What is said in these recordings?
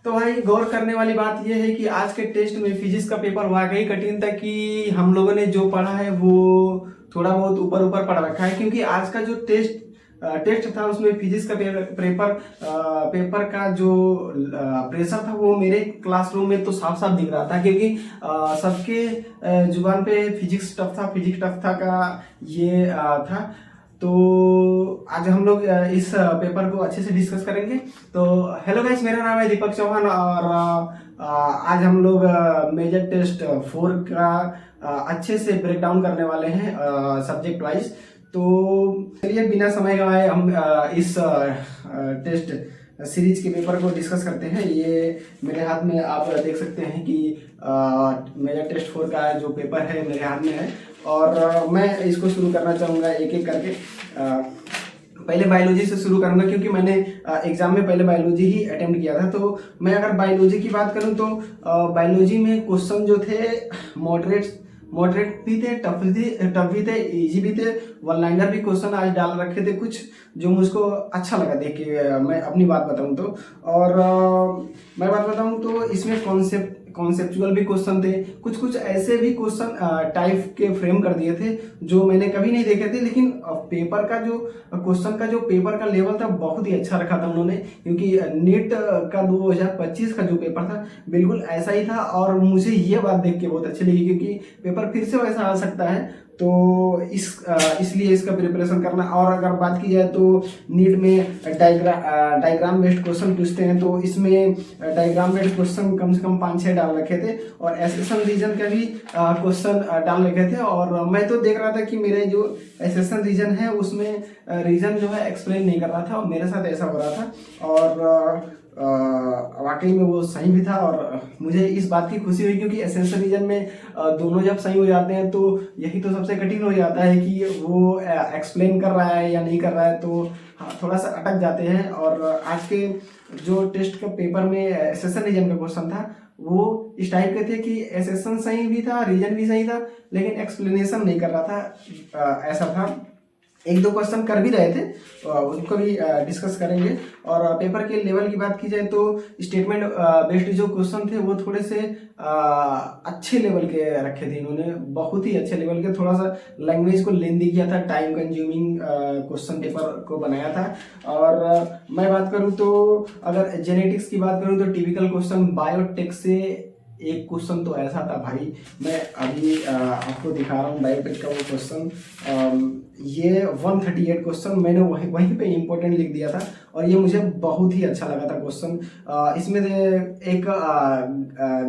तो भाई गौर करने वाली बात यह है कि आज के टेस्ट में फिजिक्स का पेपर वाकई कठिन था कि हम लोगों ने जो पढ़ा है वो थोड़ा बहुत ऊपर ऊपर पढ़ रखा है, क्योंकि आज का जो टेस्ट था उसमें फिजिक्स का पेपर का जो प्रेशर था वो मेरे क्लासरूम में तो साफ साफ दिख रहा था, क्योंकि सबके जुबान पे फिजिक्स टफ था का ये था। तो आज हम लोग इस पेपर को अच्छे से डिस्कस करेंगे। तो हेलो गाइस, मेरा नाम है दीपक चौहान और आज हम लोग मेजर टेस्ट 4 का अच्छे से ब्रेक डाउन करने वाले हैं सब्जेक्ट वाइज। तो चलिए बिना समय गवाए हम इस टेस्ट सीरीज के पेपर को डिस्कस करते हैं। ये मेरे हाथ में आप देख सकते हैं कि मेजर टेस्ट 4 का जो पेपर है मेरे हाथ में है और मैं इसको शुरू करना चाहूँगा एक एक करके। पहले बायोलॉजी से शुरू करूंगा क्योंकि मैंने एग्जाम में पहले बायोलॉजी ही अटेम्प्ट किया था। तो मैं अगर बायोलॉजी की बात करूं तो बायोलॉजी में क्वेश्चन जो थे मॉडरेट भी थे, टफ भी थे, इजी भी थे, वन लाइनर भी क्वेश्चन आज डाल रखे थे कुछ जो मुझको अच्छा लगा देख के। मैं अपनी बात बताऊं तो और मैं बात बताऊं तो इसमें कॉन्सेप्चुअल भी क्वेश्चन थे, कुछ ऐसे भी क्वेश्चन टाइप के फ्रेम कर दिए थे जो मैंने कभी नहीं देखे थे। लेकिन पेपर का जो क्वेश्चन का जो पेपर का लेवल था बहुत ही अच्छा रखा था उन्होंने, क्योंकि नीट का 2025 का जो पेपर था बिल्कुल ऐसा ही था। और मुझे ये बात देख के बहुत अच्छी लगी क्योंकि पेपर फिर से वैसा आ सकता है, तो इसलिए इसका प्रिपरेशन करना। और अगर बात की जाए तो नीट में डायग्राम बेस्ड क्वेश्चन पूछते हैं, तो इसमें डायग्राम बेस्ड क्वेश्चन कम से कम 5-6 डाल रखे थे और एसेशन रीजन का भी क्वेश्चन डाल रखे थे। और मैं तो देख रहा था कि मेरे जो एसेशन रीजन है उसमें रीजन जो है एक्सप्लेन नहीं कर रहा था और मेरे साथ ऐसा हो रहा था। और वाकई में वो सही भी था और मुझे इस बात की खुशी हुई क्योंकि एसेंशियल रीजन में दोनों जब सही हो जाते हैं तो यही तो सबसे कठिन हो जाता है कि वो एक्सप्लेन कर रहा है या नहीं कर रहा है, तो हाँ थोड़ा सा अटक जाते हैं। और आज के जो टेस्ट के पेपर में एसेंशियल रीजन का क्वेश्चन था वो इस टाइप के थे कि एसेंशन सही भी था, रीजन भी सही था, लेकिन एक्सप्लेनेशन नहीं कर रहा था, ऐसा था। एक दो क्वेश्चन कर भी रहे थे, उनको भी डिस्कस करेंगे। और पेपर के लेवल की बात की जाए तो स्टेटमेंट बेस्ड जो क्वेश्चन थे वो थोड़े से अच्छे लेवल के रखे थे इन्होंने, बहुत ही अच्छे लेवल के। थोड़ा सा लैंग्वेज को लेंदी किया था, टाइम कंज्यूमिंग क्वेश्चन पेपर को बनाया था। और मैं बात करूं तो अगर जेनेटिक्स की बात करूं तो टिपिकल क्वेश्चन बायोटेक से एक क्वेश्चन तो ऐसा था भाई, मैं अभी आपको दिखा रहा हूँ बायोटेक का वो क्वेश्चन। ये 138 क्वेश्चन मैंने वहीं पे इम्पोर्टेंट लिख दिया था और ये मुझे बहुत ही अच्छा लगा था क्वेश्चन। इसमें एक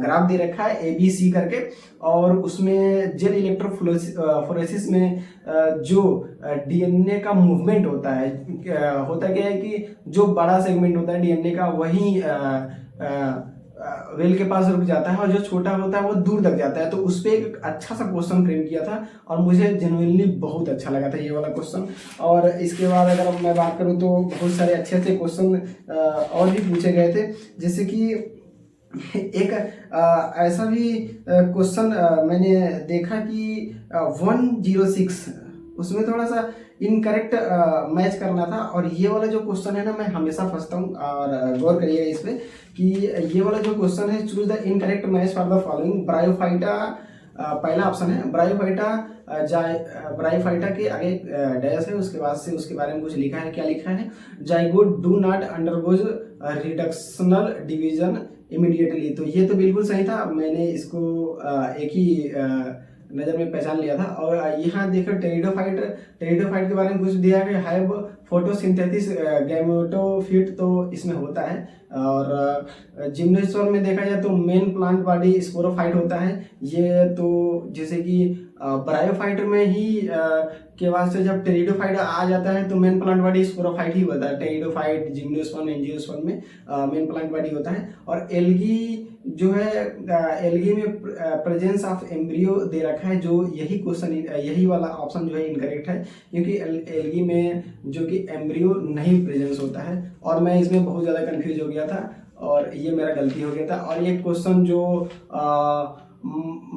ग्राफ दे रखा है ABC करके और उसमें जेल इलेक्ट्रोफोरेसिस में जो DNA का मूवमेंट होता है, होता क्या है कि जो बड़ा सेगमेंट होता है DNA का वही वेल के पास रुक जाता है और जो छोटा होता है वो दूर तक जाता है। तो उस पर एक अच्छा सा क्वेश्चन फ्रेम किया था और मुझे जेन्युइनली बहुत अच्छा लगा था ये वाला क्वेश्चन। और इसके बाद अगर मैं बात करूं तो बहुत सारे अच्छे अच्छे क्वेश्चन और भी पूछे गए थे, जैसे कि एक ऐसा भी क्वेश्चन मैंने देखा कि 106 उसमें थोड़ा सा इनकरेक्ट मैच करना था। और ये वाला जो क्वेश्चन है ना, मैं हमेशा फंसता हूँ और गौर करिएगा इस पे कि ये वाला जो क्वेश्चन है, choose the incorrect match for the following. Bryophyta पहला ऑप्शन है, ब्रायोफाइटा के आगे डैश है, उसके बाद से उसके बारे में कुछ लिखा है। क्या लिखा है? Zygote do not undergoes reductional division immediately. तो ये तो बिल्कुल सही था, मैंने इसको एक ही नज़र में पहचान लिया था। और यहाँ देखो टेरिडोफाइट के बारे में कुछ दिया है, हैव फोटोसिंथेसिस गैमेटोफिट, तो इसमें होता है। और जिम्नोस्पर्म में देखा जाए तो मेन प्लांट बॉडी स्पोरोफाइट होता है। ये तो जैसे कि ब्रायोफाइट में ही के वास्ते जब टेरिडोफाइट आ जाता है तो मेन प्लांट बॉडी स्पोरोफाइट ही होता है। टेरिडोफाइट, जिम्नोस्पर्म, एंजियोस्पर्म में मेन प्लांट बॉडी होता है। और एल्गी जो है, एल्गी में प्रेजेंस ऑफ एम्ब्रियो दे रखा है, जो यही क्वेश्चन यही वाला ऑप्शन जो है इनकरेक्ट है, क्योंकि एल्गी में जो कि एम्ब्रियो नहीं प्रेजेंस होता है। और मैं इसमें बहुत ज़्यादा कंफ्यूज हो गया था और ये मेरा गलती हो गया था। और ये क्वेश्चन जो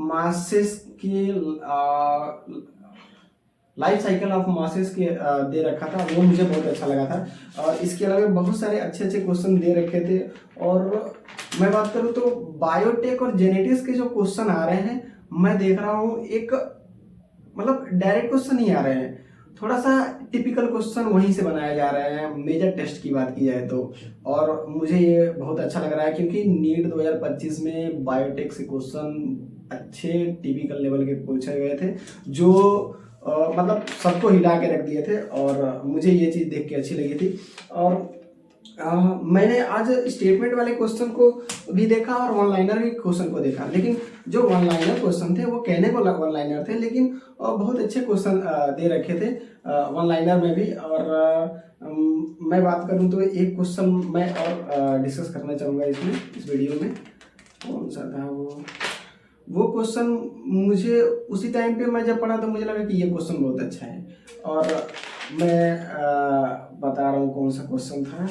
मासेस की लाइफ साइकिल ऑफ मासेस के दे रखा था, वो मुझे बहुत अच्छा लगा था। और इसके अलावा बहुत सारे अच्छे अच्छे क्वेश्चन दे रखे थे। और मैं बात करूँ तो बायोटेक और जेनेटिक्स के जो क्वेश्चन आ रहे हैं, मैं देख रहा हूँ एक मतलब डायरेक्ट क्वेश्चन नहीं आ रहे हैं, थोड़ा सा टिपिकल क्वेश्चन वहीं से बनाया जा रहे हैं मेजर टेस्ट की बात की जाए तो। और मुझे ये बहुत अच्छा लग रहा है क्योंकि नीट 2025 में बायोटेक से क्वेश्चन अच्छे टिपिकल लेवल के पूछे गए थे, जो मतलब सबको हिला के रख दिए थे, और मुझे ये चीज़ देख के अच्छी लगी थी। और मैंने आज स्टेटमेंट वाले क्वेश्चन को भी देखा और वन लाइनर भी क्वेश्चन को देखा, लेकिन जो वन लाइनर क्वेश्चन थे वो कहने को वन लाइनर थे, लेकिन बहुत अच्छे क्वेश्चन दे रखे थे वन लाइनर में भी। और मैं बात करूं तो एक क्वेश्चन मैं और डिस्कस करना चाहूँगा इसमें, इस वीडियो में। कौन सा था वो क्वेश्चन? मुझे उसी टाइम पे मैं जब पढ़ा तो मुझे लगा कि ये क्वेश्चन बहुत अच्छा है, और मैं बता रहा हूँ कौन सा क्वेश्चन था।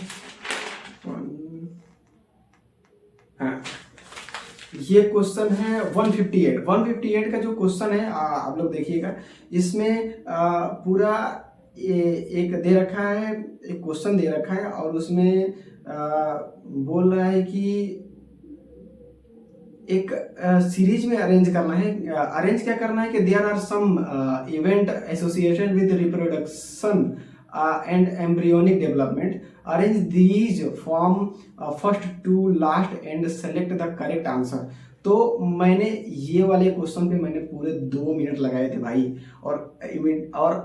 हाँ, ये क्वेश्चन है 158 का जो क्वेश्चन है, आप लोग देखिएगा। इसमें पूरा एक दे रखा है, एक क्वेश्चन दे रखा है, और उसमें बोल रहा है कि एक सीरीज में अरेंज करना है। अरेंज क्या करना है कि there are some event association with reproduction and embryonic development, arrange these from first to last and select the correct answer. तो मैंने ये वाले क्वेश्चन पे मैंने पूरे 2 मिनट लगाए थे भाई, और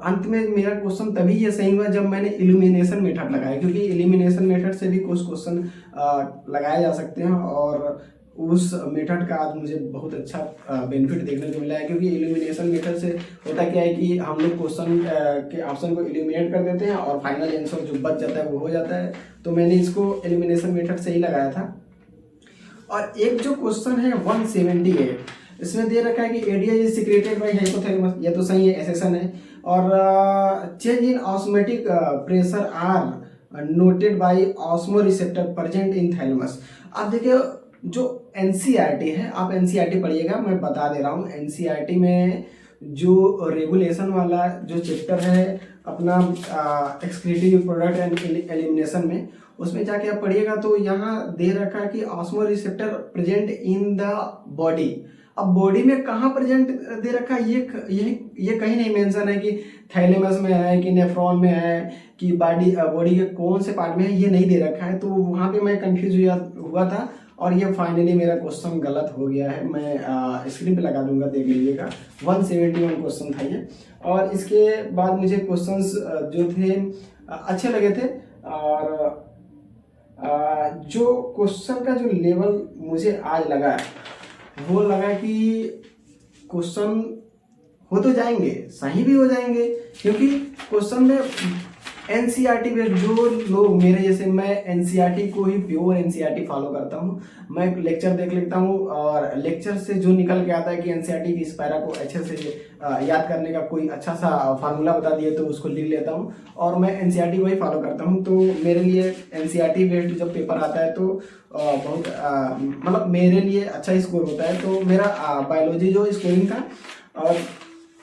अंत में मेरा क्वेश्चन तभी ये सही हुआ जब मैंने इल्यूमिनेशन मेथड लगाया, क्योंकि इल्यूमिनेशन मेथड से भी कुछ क्वेश्चन लगाए जा सकते हैं, और उस मेथड का आज मुझे बहुत अच्छा बेनिफिट देखने को मिला है। क्योंकि इल्यूमिनेशन मेथड से होता क्या है कि हम लोग क्वेश्चन के ऑप्शन को इल्यूमिनेट कर देते हैं और फाइनल आंसर जो बच जाता है वो हो जाता है। तो मैंने इसको इल्यूमिनेशन मेथड से ही लगाया था। और एक जो क्वेश्चन है 178, इसमें दे रखा है कि ADH is secreted by hypothalamus, ये तो सही है, एसेशन है। और change in osmotic pressure are noted by osmoreceptor present in thalamus. आप देखिए, जो एनसीईआरटी है, आप एनसीईआरटी पढ़िएगा, मैं बता दे रहा हूँ। एनसीईआरटी में जो रेगुलेशन वाला जो चैप्टर है अपना एक्सक्रीटिव प्रोडक्ट एंड एलिमिनेशन में, उसमें जाके आप पढ़िएगा तो यहाँ दे रखा है कि osmo receptor present in the body. अब बॉडी में कहाँ प्रेजेंट दे रखा है, ये कहीं नहीं मेंशन है कि थैलेमस में है कि नेफ्रॉन में है कि बॉडी के कौन से पार्ट में है, ये नहीं दे रखा है। तो वहाँ पे मैं कंफ्यूज हुआ था, और ये फाइनली मेरा क्वेश्चन गलत हो गया है। मैं स्क्रीन पे लगा दूंगा, देख लीजिएगा। 171 क्वेश्चन था ये। और इसके बाद मुझे क्वेश्चंस जो थे अच्छे लगे थे, और जो क्वेश्चन का जो लेवल मुझे आज लगा वो लगा कि क्वेश्चन हो तो जाएंगे, सही भी हो जाएंगे, क्योंकि क्वेश्चन में एनसीईआरटी में जो लोग मेरे जैसे, मैं एनसीईआरटी को ही प्योर एनसीईआरटी फॉलो करता हूँ। मैं लेक्चर देख लेता हूँ, और लेक्चर से जो निकल के आता है कि एनसीईआरटी की इस पैरा को अच्छे से याद करने का कोई अच्छा सा फार्मूला बता दिए तो उसको लिख लेता हूँ, और मैं एनसीईआरटी को ही फॉलो करता हूँ। तो मेरे लिए एनसीईआरटी बेस्ड जब पेपर आता है तो बहुत मतलब मेरे लिए अच्छा स्कोर होता है। तो मेरा बायोलॉजी जो स्कोरिंग था, और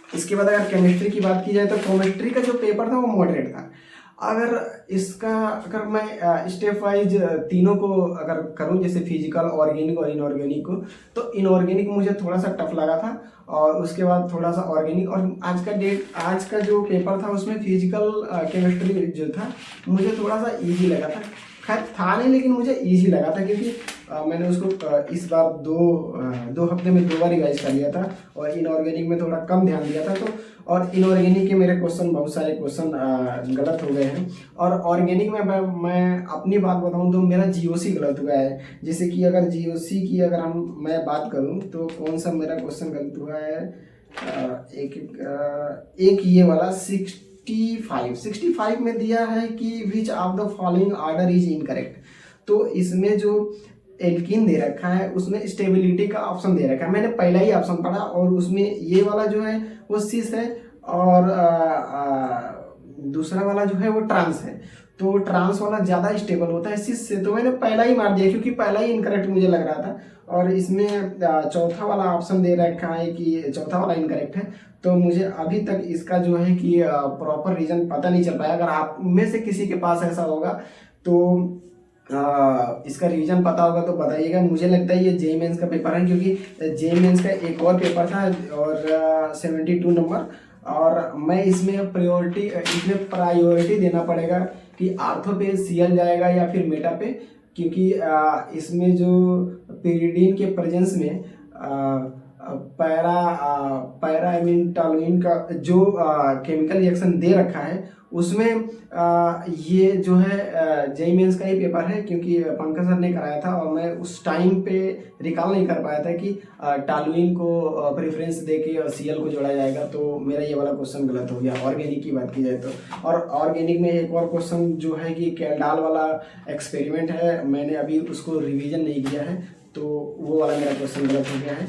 इसके बाद अगर केमिस्ट्री की बात की जाए तो केमिस्ट्री का जो पेपर था वो मॉडरेट था। अगर मैं स्टेप वाइज तीनों को अगर करूं, जैसे फिजिकल, ऑर्गेनिक और इनऑर्गेनिक को, तो इनऑर्गेनिक मुझे थोड़ा सा टफ लगा था, और उसके बाद थोड़ा सा ऑर्गेनिक। और आज का जो पेपर था उसमें फिजिकल केमिस्ट्री जो था मुझे थोड़ा सा इजी लगा था। खैर था नहीं, लेकिन मुझे इजी लगा था, क्योंकि मैंने उसको इस बार दो हफ्ते में 2 बार रिवाइज कर लिया था, और इनऑर्गेनिक में थोड़ा कम ध्यान दिया था। तो और इनऑर्गेनिक के मेरे क्वेश्चन, बहुत सारे क्वेश्चन गलत हो गए हैं। और ऑर्गेनिक में मैं अपनी बात बताऊं तो मेरा जीओसी गलत हुआ है। जैसे कि अगर जीओसी की अगर मैं बात करूं तो कौन सा मेरा क्वेश्चन गलत हुआ है, एक ये वाला 65 में दिया है कि which of the following order is incorrect. तो इसमें जो एल्कीन दे रखा है उसमें स्टेबिलिटी का ऑप्शन दे रखा है, मैंने पहला ही ऑप्शन पढ़ा, और उसमें ये वाला जो है वो सिस है, और दूसरा वाला जो है वो ट्रांस है। तो ट्रांस वाला ज़्यादा स्टेबल होता है सिस से, तो मैंने पहला ही मार दिया, क्योंकि पहला ही इनकरेक्ट मुझे लग रहा था। और इसमें चौथा वाला ऑप्शन दे रखा है कि चौथा वाला इनकरेक्ट है। तो मुझे अभी तक इसका जो है कि प्रॉपर रीजन पता नहीं चल पाया। अगर आप में से किसी के पास ऐसा होगा तो इसका रीजन पता होगा तो बताइएगा। मुझे लगता है ये जेईई मेंस का पेपर है, क्योंकि जेईई मेंस का एक और पेपर था और 72 नंबर, और मैं इसमें प्रायोरिटी देना पड़ेगा कि आर्थो पे सीएल जाएगा या फिर मेटा पे, क्योंकि इसमें जो पेरिडीन के प्रेजेंस में पैरा आई मीन टॉलुइन का जो केमिकल रिएक्शन दे रखा है उसमें ये जो है जेईई मेंस का ही पेपर है, क्योंकि पंकज सर ने कराया था और मैं उस टाइम पे रिकॉल नहीं कर पाया था कि टॉलुइन को प्रेफरेंस देके सीएल को जोड़ा जाएगा। तो मेरा ये वाला क्वेश्चन गलत हो गया ऑर्गेनिक की बात की जाए तो। और ऑर्गेनिक में एक और क्वेश्चन जो है कि कैलडाल वाला एक्सपेरिमेंट है, मैंने अभी उसको रिविजन नहीं किया है, तो वो वाला मेरा क्वेश्चन गलत हो गया है।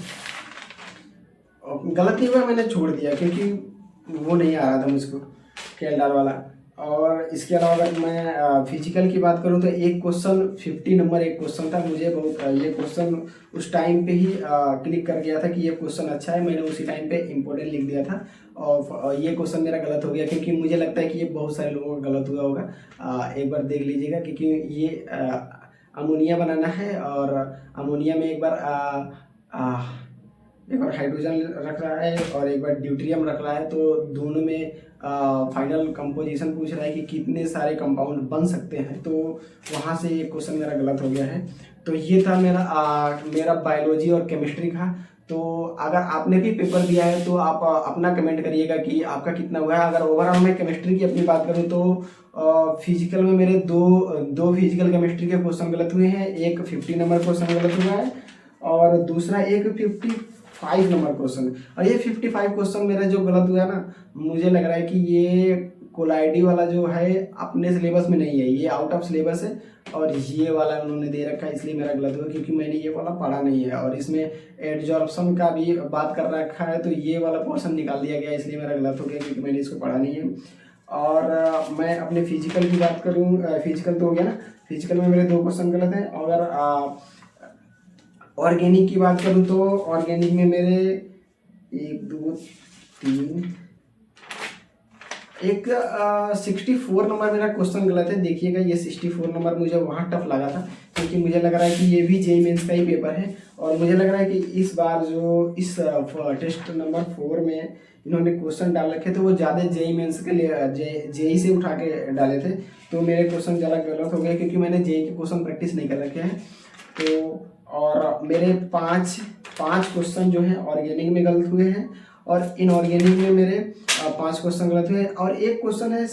गलत नहीं हुआ, मैंने छोड़ दिया क्योंकि वो नहीं आ रहा था मुझको कैलडाल वाला। और इसके अलावा अगर मैं फिजिकल की बात करूं तो एक क्वेश्चन 50 नंबर एक क्वेश्चन था, मुझे बहुत ये क्वेश्चन उस टाइम पे ही क्लिक कर गया था कि ये क्वेश्चन अच्छा है, मैंने उसी टाइम पे इम्पोर्टेंट लिख दिया था और ये क्वेश्चन मेरा गलत हो गया, क्योंकि मुझे लगता है कि ये बहुत सारे लोगों का गलत हुआ होगा। एक बार देख लीजिएगा, क्योंकि ये अमोनिया बनाना है और अमोनिया में एक बार हाइड्रोजन रख रहा है और एक बार ड्यूटेरियम रख रहा है, तो दोनों में फाइनल कंपोजिशन पूछ रहा है कि कितने सारे कंपाउंड बन सकते हैं, तो वहाँ से ये क्वेश्चन मेरा गलत हो गया है। तो ये था मेरा बायोलॉजी और केमिस्ट्री का। तो अगर आपने भी पेपर दिया है तो आप अपना कमेंट करिएगा कि आपका कितना हुआ है। अगर ओवरऑल मैं केमिस्ट्री की अपनी बात करूँ तो फिजिकल में मेरे दो फिजिकल केमिस्ट्री के क्वेश्चन गलत हुए हैं, एक 50 नंबर क्वेश्चन गलत हुआ है और दूसरा एक 55 नंबर क्वेश्चन। और ये 55 क्वेश्चन मेरा जो गलत हुआ है ना, मुझे लग रहा है कि ये कोलाइडी वाला जो है अपने सिलेबस में नहीं है, ये आउट ऑफ सिलेबस है और ये वाला उन्होंने दे रखा है, इसलिए मेरा गलत हुआ, क्योंकि मैंने ये वाला पढ़ा नहीं है। और इसमें एडजॉर्प्शन का भी बात कर रखा है, तो ये वाला पोर्शन निकाल दिया गया, इसलिए मेरा गलत हो गया, क्योंकि मैंने इसको पढ़ा नहीं है। और मैं अपने फिजिकल की बात करूँ, फिजिकल तो हो गया ना, फिजिकल में मेरे 2 क्वेश्चन गलत हैं। अगर ऑर्गेनिक की बात करूँ तो ऑर्गेनिक में मेरे 1 2 3 एक 64 नंबर मेरा क्वेश्चन गलत है। देखिएगा, ये 64 नंबर मुझे वहाँ टफ लगा था, क्योंकि मुझे लग रहा है कि ये भी जेईई मेंस का ही पेपर है और मुझे लग रहा है कि इस बार जो इस टेस्ट नंबर 4 में इन्होंने क्वेश्चन डाल रखे थे वो ज़्यादा जेईई मेंस के लिए जेईई से उठा के डाले थे, तो मेरे क्वेश्चन ज़्यादा गलत हो गए, क्योंकि मैंने जेईई के क्वेश्चन प्रैक्टिस नहीं कर रखे हैं। तो और मेरे पाँच क्वेश्चन जो हैं ऑर्गेनिक में गलत हुए हैं और इनऑर्गेनिक में मेरे 5 क्वेश्चन गलत हुए हैं और एक क्वेश्चन है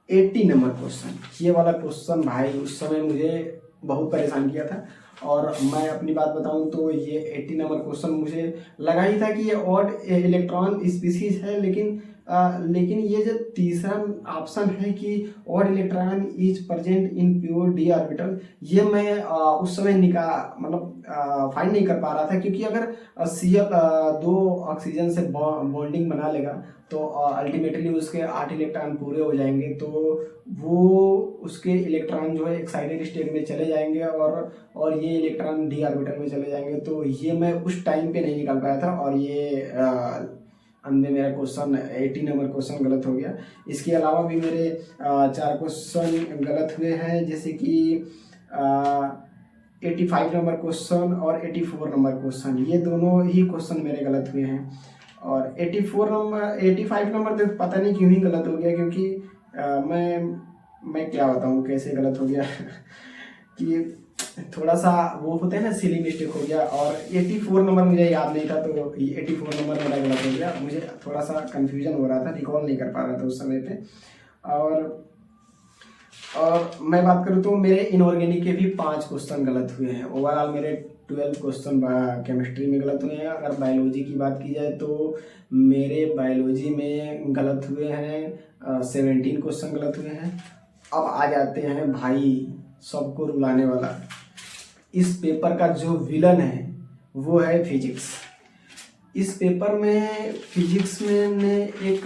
80 नंबर क्वेश्चन। ये वाला क्वेश्चन भाई उस समय मुझे बहुत परेशान किया था। और मैं अपनी बात बताऊं तो ये 80 नंबर क्वेश्चन मुझे लगा ही था कि ये ऑड इलेक्ट्रॉन स्पीसीज है, लेकिन ये जो तीसरा ऑप्शन है कि odd electron is present in pure D orbital, ये मैं उस समय फाइंड नहीं कर पा रहा था, क्योंकि अगर सीएल 2 ऑक्सीजन से बॉन्डिंग बना लेगा तो अल्टीमेटली उसके 8 इलेक्ट्रॉन पूरे हो जाएंगे, तो वो उसके इलेक्ट्रॉन जो है एक्साइटेड स्टेट में चले जाएंगे और ये इलेक्ट्रॉन डी ऑर्बिटल में चले जाएंगे। तो ये मैं उस टाइम पे नहीं निकाल पाया था और ये अंदर मेरा क्वेश्चन 80 नंबर क्वेश्चन गलत हो गया। इसके अलावा भी मेरे 4 क्वेश्चन गलत हुए हैं, जैसे कि 85 नंबर क्वेश्चन और 84 नंबर क्वेश्चन, ये दोनों ही क्वेश्चन मेरे गलत हुए हैं। और 85 नंबर तो पता नहीं क्यों ही गलत हो गया, क्योंकि मैं क्या बताऊँ कैसे गलत हो गया कि थोड़ा सा वो होता है ना, सिली मिस्टेक हो गया। और 84 नंबर मुझे याद नहीं था, तो 84 नंबर मेरा गलत हो गया, मुझे थोड़ा सा कन्फ्यूजन हो रहा था, रिकॉल नहीं कर पा रहा था उस समय पे। और मैं बात करूँ तो मेरे इनऑर्गेनिक के भी 5 क्वेश्चन गलत हुए हैं। ओवरऑल मेरे 12 क्वेश्चन केमिस्ट्री में गलत हुए हैं। अगर बायोलॉजी की बात की जाए तो मेरे बायोलॉजी में गलत हुए हैं 17 क्वेश्चन गलत हुए हैं। अब आ जाते हैं भाई सबको रुलाने वाला, इस पेपर का जो विलन है वो है फिजिक्स। इस पेपर में फिजिक्स में ने एक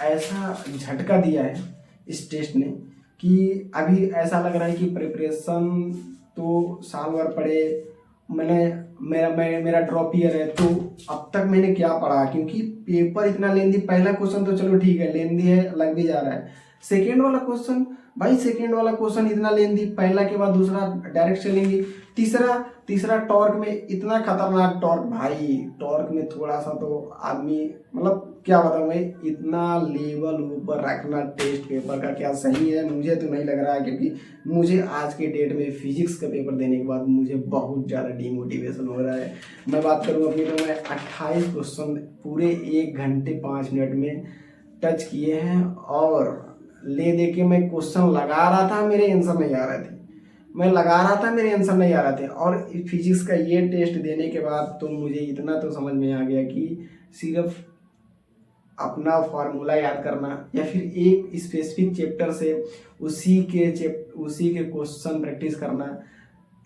ऐसा झटका दिया है इस टेस्ट ने कि अभी ऐसा लग रहा है कि प्रिपरेशन तो साल भर पड़े, मेरा ड्रॉप ईयर है, तो अब तक मैंने क्या पढ़ा, क्योंकि पेपर इतना लेंदी। पहला क्वेश्चन तो चलो ठीक है लेंदी है, लग भी जा रहा है। सेकेंड वाला क्वेश्चन भाई सेकेंड वाला क्वेश्चन इतना लेंदी, पहला के बाद दूसरा डायरेक्ट चलेंगे, तीसरा तीसरा टॉर्क में इतना खतरनाक टॉर्क, भाई टॉर्क में थोड़ा सा तो आदमी मतलब क्या बताऊं मैं, इतना लेवल ऊपर रखना टेस्ट पेपर का क्या सही है? मुझे तो नहीं लग रहा है, क्योंकि मुझे आज के डेट में फिजिक्स का पेपर देने के बाद मुझे बहुत ज़्यादा डिमोटिवेशन हो रहा है। मैं बात करूँ अपनी तो मैं 28 क्वेश्चन पूरे 1 घंटे 5 मिनट में टच किए हैं, और ले दे के मैं क्वेश्चन लगा रहा था, मेरे आंसर नहीं आ रहे थे, मैं लगा रहा था मेरे आंसर नहीं आ रहे थे। और फिजिक्स का ये टेस्ट देने के बाद तो मुझे इतना तो समझ में आ गया कि सिर्फ अपना फार्मूला याद करना या फिर एक स्पेसिफिक चैप्टर से उसी के क्वेश्चन प्रैक्टिस करना,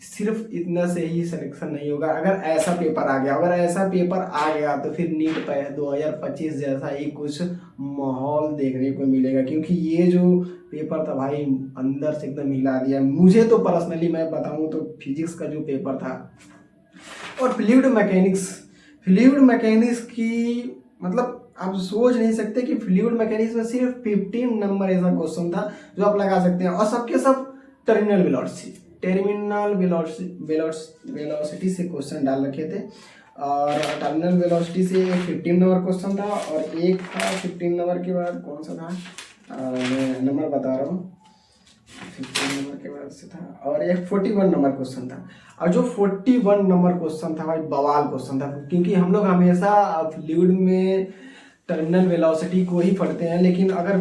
सिर्फ इतना से ही सिलेक्शन नहीं होगा। अगर ऐसा पेपर आ गया, अगर ऐसा पेपर आ गया तो फिर नीट 2025 जैसा ही कुछ माहौल देखने को मिलेगा, क्योंकि ये जो पेपर था भाई अंदर से एकदम हिला दिया मुझे। तो पर्सनली मैं बताऊं तो फिजिक्स का जो पेपर था, और फ्लूइड मैकेनिक्स की मतलब आप सोच नहीं सकते कि फ्लूइड मैकेनिक्स में सिर्फ 15 नंबर ऐसा क्वेश्चन था जो आप लगा सकते हैं, और सबके सब टर्मिनल वेलोसिटी से क्वेश्चन डाल रखे थे। और टर्मिनल वेलोसिटी से एक 15 नंबर क्वेश्चन था, और एक था 15 नंबर के बाद कौन सा था, मैं नंबर बता रहा हूँ, 15 नंबर के बाद से था, और एक 41 नंबर क्वेश्चन था। और जो 41 नंबर क्वेश्चन था भाई बवाल क्वेश्चन था, क्योंकि हम लोग हमेशा फ्लूइड में टर्मिनल वेलोसिटी को ही पढ़ते हैं, लेकिन अगर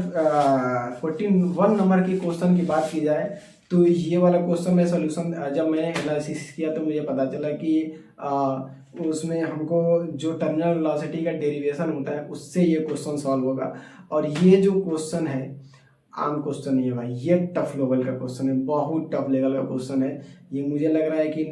41 नंबर के क्वेश्चन की बात की जाए तो ये वाला क्वेश्चन में सोल्यूशन जब मैंने एनालिसिस किया तो मुझे पता चला कि उसमें हमको जो टर्मिनल वेलोसिटी का डेरिवेशन होता है उससे ये क्वेश्चन सॉल्व होगा। और ये जो क्वेश्चन है आम क्वेश्चन नहीं है भाई, ये टफ लेवल का क्वेश्चन है, बहुत टफ लेवल का क्वेश्चन है। ये मुझे लग रहा है कि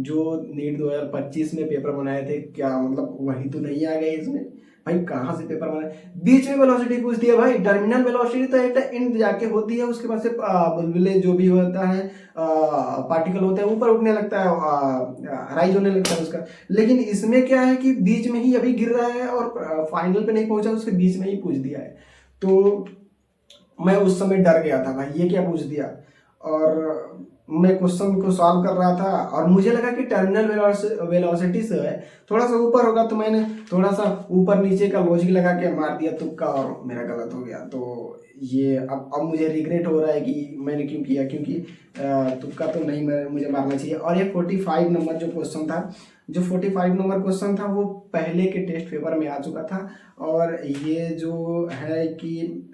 जो नीट 2025 में पेपर बनाए थे क्या मतलब वही तो नहीं आ गए इसमें, भाई कहाँ से पेपर बनाए, बीच में वेलोसिटी पूछ दिया भाई। टर्मिनल वेलोसिटी तो एक एंड जाके होती है, उसके बाद से बुलबुले जो भी होता है पार्टिकल होता है ऊपर उठने लगता है, राइज होने लगता है उसका। लेकिन इसमें क्या है कि बीच में ही अभी गिर रहा है और फाइनल पे नहीं पहुंचा, उसके बीच में ही पूछ दिया है। तो मैं उस समय डर गया था भाई ये क्या पूछ दिया, और मैं क्वेश्चन को सॉल्व कर रहा था और मुझे लगा कि टर्मिनल वेलोसिटी से है थोड़ा सा ऊपर होगा, तो मैंने थोड़ा सा ऊपर नीचे का लॉजिक लगा के मार दिया तुक्का और मेरा गलत हो गया। तो ये अब मुझे रिग्रेट हो रहा है कि मैंने क्यों किया, क्योंकि तुक्का तो नहीं मुझे मारना चाहिए। और ये 45 नंबर जो क्वेश्चन था, जो 45 नंबर क्वेश्चन था वो पहले के टेस्ट पेपर में आ चुका था। और ये जो है कि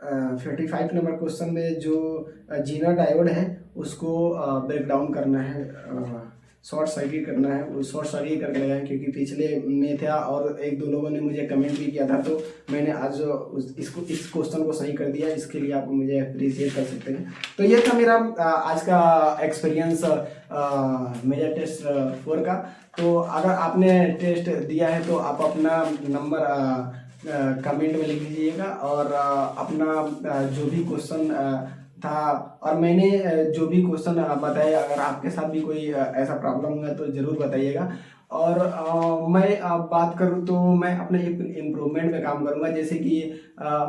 45 नंबर क्वेश्चन में जो जीना डायोड है उसको ब्रेक डाउन करना है, शॉर्ट सर्किट करना है, वो शॉर्ट सर्किट करके लगाएं, क्योंकि पिछले में था और एक दो लोगों ने मुझे कमेंट भी किया था, तो मैंने आज इस क्वेश्चन को सही कर दिया। इसके लिए आप मुझे अप्रिशिएट कर सकते हैं। तो ये था मेरा आज का एक्सपीरियंस मेजर टेस्ट 4 का। तो अगर आपने टेस्ट दिया है तो आप अपना नंबर कमेंट में लिख दीजिएगा, और अपना जो भी क्वेश्चन था और मैंने जो भी क्वेश्चन बताया, अगर आपके साथ भी कोई ऐसा प्रॉब्लम हुआ तो ज़रूर बताइएगा। और मैं बात करूं तो मैं अपने इम्प्रूवमेंट में काम करूंगा, जैसे कि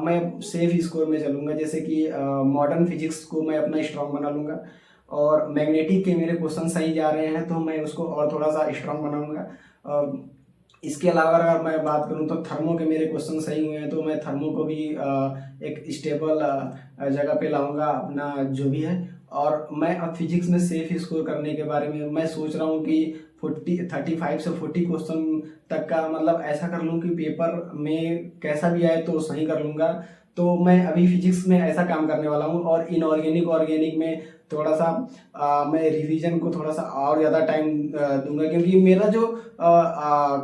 मैं सेफ स्कोर में चलूंगा, जैसे कि मॉडर्न फिजिक्स को मैं अपना स्ट्रॉन्ग बना लूँगा, और मैग्नेटिक के मेरे क्वेश्चन सही जा रहे हैं तो मैं उसको और थोड़ा सा स्ट्रॉन्ग बनाऊंगा। इसके अलावा अगर मैं बात करूं तो थर्मो के मेरे क्वेश्चन सही हुए हैं तो मैं थर्मो को भी एक स्टेबल जगह पे लाऊंगा अपना जो भी है। और मैं अब फिजिक्स में सेफ स्कोर करने के बारे में मैं सोच रहा हूं कि 35 से 40 क्वेश्चन तक का मतलब ऐसा कर लूं कि पेपर में कैसा भी आए तो सही कर लूंगा। तो मैं अभी फिजिक्स में ऐसा काम करने वाला हूँ, और इनऑर्गेनिक ऑर्गेनिक में थोड़ा सा मैं रिवीजन को थोड़ा सा और ज़्यादा टाइम दूंगा, क्योंकि मेरा जो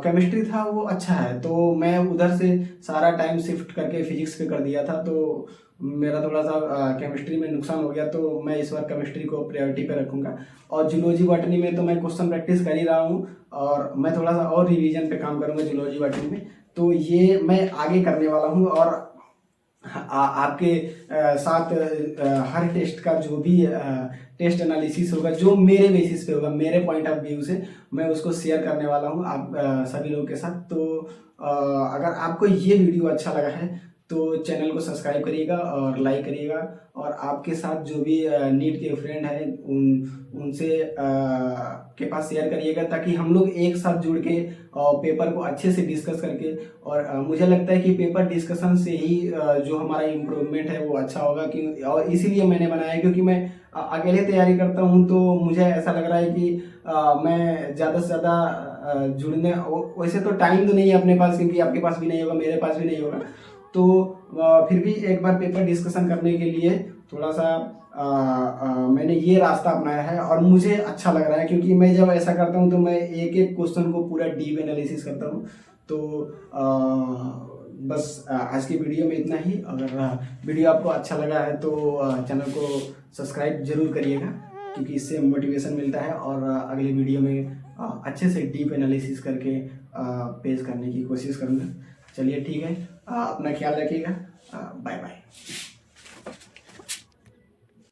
केमिस्ट्री था वो अच्छा है, तो मैं उधर से सारा टाइम शिफ्ट करके फिजिक्स पे कर दिया था, तो मेरा थोड़ा सा केमिस्ट्री में नुकसान हो गया। तो मैं इस बार केमिस्ट्री को प्रायोरिटी पे रखूंगा। और जूलॉजी बॉटनी में तो मैं क्वेश्चन प्रैक्टिस कर ही रहा हूँ, और मैं थोड़ा सा और रिवीजन पे काम करूंगा जूलॉजी बॉटनी में। तो ये मैं आगे करने वाला हूँ, और आपके साथ हर टेस्ट का जो भी टेस्ट एनालिसिस होगा जो मेरे बेसिस पे होगा, मेरे पॉइंट ऑफ व्यू से मैं उसको शेयर करने वाला हूँ आप सभी लोगों के साथ। तो अगर आपको ये वीडियो अच्छा लगा है तो चैनल को सब्सक्राइब करिएगा और लाइक करिएगा, और आपके साथ जो भी नीट के फ्रेंड हैं उनसे के पास शेयर करिएगा, ताकि हम लोग एक साथ जुड़ के पेपर को अच्छे से डिस्कस करके, और मुझे लगता है कि पेपर डिस्कशन से ही जो हमारा इम्प्रूवमेंट है वो अच्छा होगा। और इसीलिए मैंने बनाया, क्योंकि मैं अकेले तैयारी करता हूँ, तो मुझे ऐसा लग रहा है कि मैं ज़्यादा से ज़्यादा जुड़ने, वैसे तो टाइम तो नहीं है अपने पास, क्योंकि आपके पास भी नहीं होगा, मेरे पास भी नहीं होगा, तो फिर भी एक बार पेपर डिस्कशन करने के लिए थोड़ा सा मैंने ये रास्ता अपनाया है, और मुझे अच्छा लग रहा है, क्योंकि मैं जब ऐसा करता हूँ तो मैं एक एक क्वेश्चन को पूरा डीप एनालिसिस करता हूँ। तो बस आज की वीडियो में इतना ही। अगर वीडियो आपको अच्छा लगा है तो चैनल को सब्सक्राइब जरूर करिएगा, क्योंकि इससे मोटिवेशन मिलता है, और अगली वीडियो में अच्छे से डीप एनालिसिस करके पेश करने की कोशिश करूँगा। चलिए ठीक है, अपना ख्याल रखिएगा, बाय बाय।